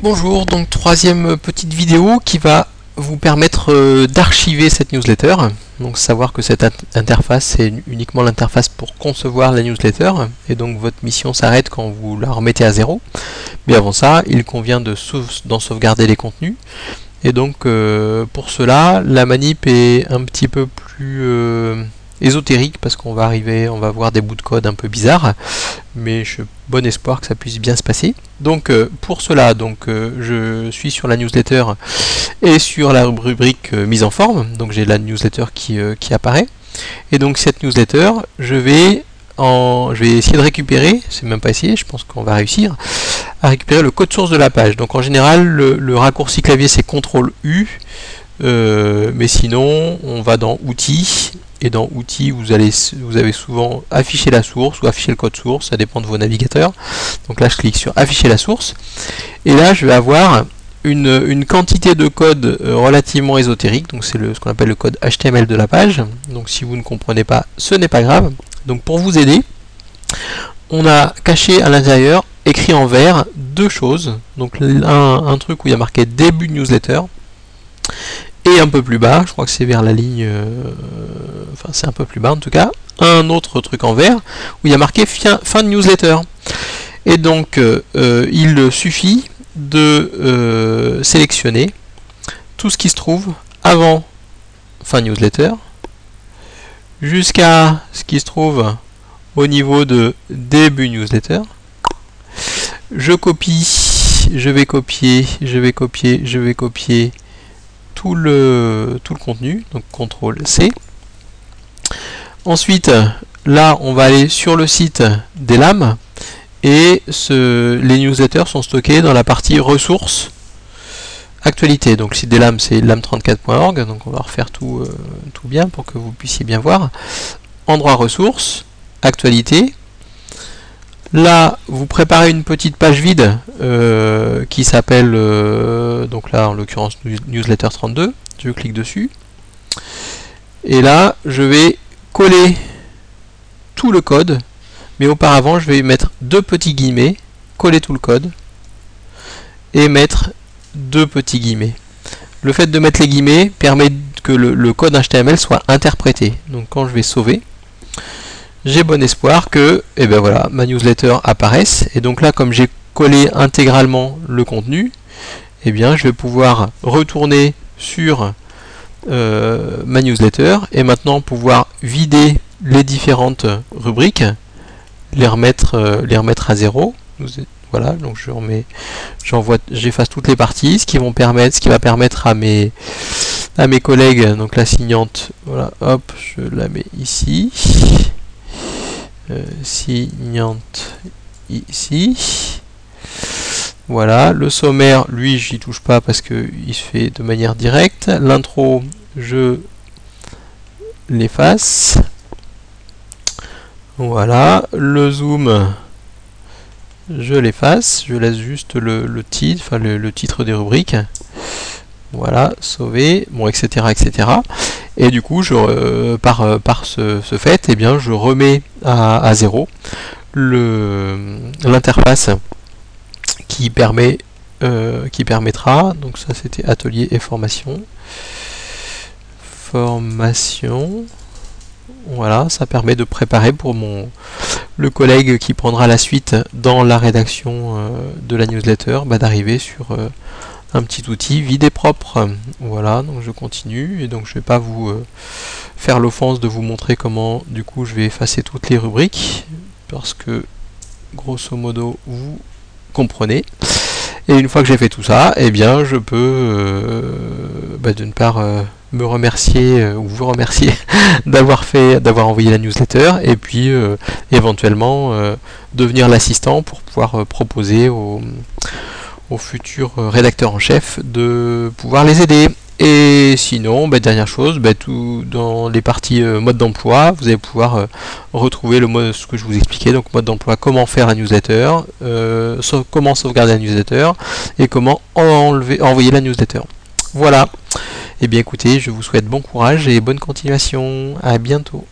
Bonjour, donc troisième petite vidéo qui va vous permettre d'archiver cette newsletter. Donc savoir que cette interface c'est uniquement l'interface pour concevoir la newsletter et donc votre mission s'arrête quand vous la remettez à zéro. Mais avant ça, il convient d'en sauvegarder les contenus. Et donc pour cela, la manip est un petit peu plus ésotérique parce qu'on va voir des bouts de code un peu bizarres, mais j'ai bon espoir que ça puisse bien se passer. Donc pour cela, je suis sur la newsletter et sur la rubrique mise en forme, donc j'ai la newsletter qui apparaît, et donc cette newsletter, je vais essayer de récupérer, c'est même pas essayer, je pense qu'on va réussir à récupérer le code source de la page. Donc en général, le raccourci clavier c'est CTRL U, mais sinon on va dans Outils, et dans Outils vous avez souvent afficher la source ou afficher le code source, ça dépend de vos navigateurs. Donc là je clique sur afficher la source, et là je vais avoir une quantité de code relativement ésotérique, donc c'est ce qu'on appelle le code HTML de la page. Donc si vous ne comprenez pas, ce n'est pas grave. Donc pour vous aider, on a caché à l'intérieur, écrit en vert, deux choses. Donc un truc où il y a marqué début de newsletter, et un peu plus bas, je crois que c'est vers la ligne, enfin c'est un peu plus bas en tout cas, un autre truc en vert où il y a marqué fin de newsletter. Et donc il suffit de sélectionner tout ce qui se trouve avant fin newsletter jusqu'à ce qui se trouve au niveau de début newsletter. Je copie, je vais copier tout le contenu, donc CTRL C. Ensuite, là, on va aller sur le site des lames, et les newsletters sont stockés dans la partie ressources, actualité. Donc le site des lames, c'est lame34.org, donc on va refaire tout bien pour que vous puissiez bien voir. Endroit ressources, actualité. Là, vous préparez une petite page vide qui s'appelle, donc là en l'occurrence newsletter 32, je clique dessus, et là je vais coller tout le code, mais auparavant je vais mettre deux petits guillemets, coller tout le code, et mettre deux petits guillemets. Le fait de mettre les guillemets permet que le code HTML soit interprété. Donc quand je vais sauver, j'ai bon espoir que voilà, ma newsletter apparaisse. Et donc là, comme j'ai collé intégralement le contenu, je vais pouvoir retourner sur ma newsletter et maintenant pouvoir vider les différentes rubriques, les remettre à zéro. Voilà, donc j'efface toutes les parties, ce qui va permettre à mes collègues, donc la signante, voilà, hop, je la mets ici. Signante ici. Voilà, le sommaire, lui, j'y touche pas parce que il se fait de manière directe. L'intro, je l'efface. Voilà, le zoom, je l'efface. Je laisse juste le titre, enfin le titre des rubriques. Voilà, sauver, bon, etc., etc. Et du coup, par ce fait, je remets à zéro l'interface qui permettra, donc ça c'était atelier et formation. Voilà, ça permet de préparer pour le collègue qui prendra la suite dans la rédaction de la newsletter, d'arriver sur un petit outil vide et propre. Voilà, donc je continue, et donc je vais pas vous faire l'offense de vous montrer comment du coup je vais effacer toutes les rubriques, parce que grosso modo vous comprenez. Et une fois que j'ai fait tout ça, je peux d'une part me remercier ou vous remercier d'avoir envoyé la newsletter, et puis éventuellement devenir l'assistant pour pouvoir proposer aux futurs rédacteurs en chef de pouvoir les aider. Et sinon, dernière chose, tout dans les parties mode d'emploi, vous allez pouvoir retrouver ce que je vous expliquais, donc mode d'emploi, comment faire la newsletter, comment sauvegarder la newsletter, et comment envoyer la newsletter. Voilà. Et bien écoutez, je vous souhaite bon courage et bonne continuation. À bientôt.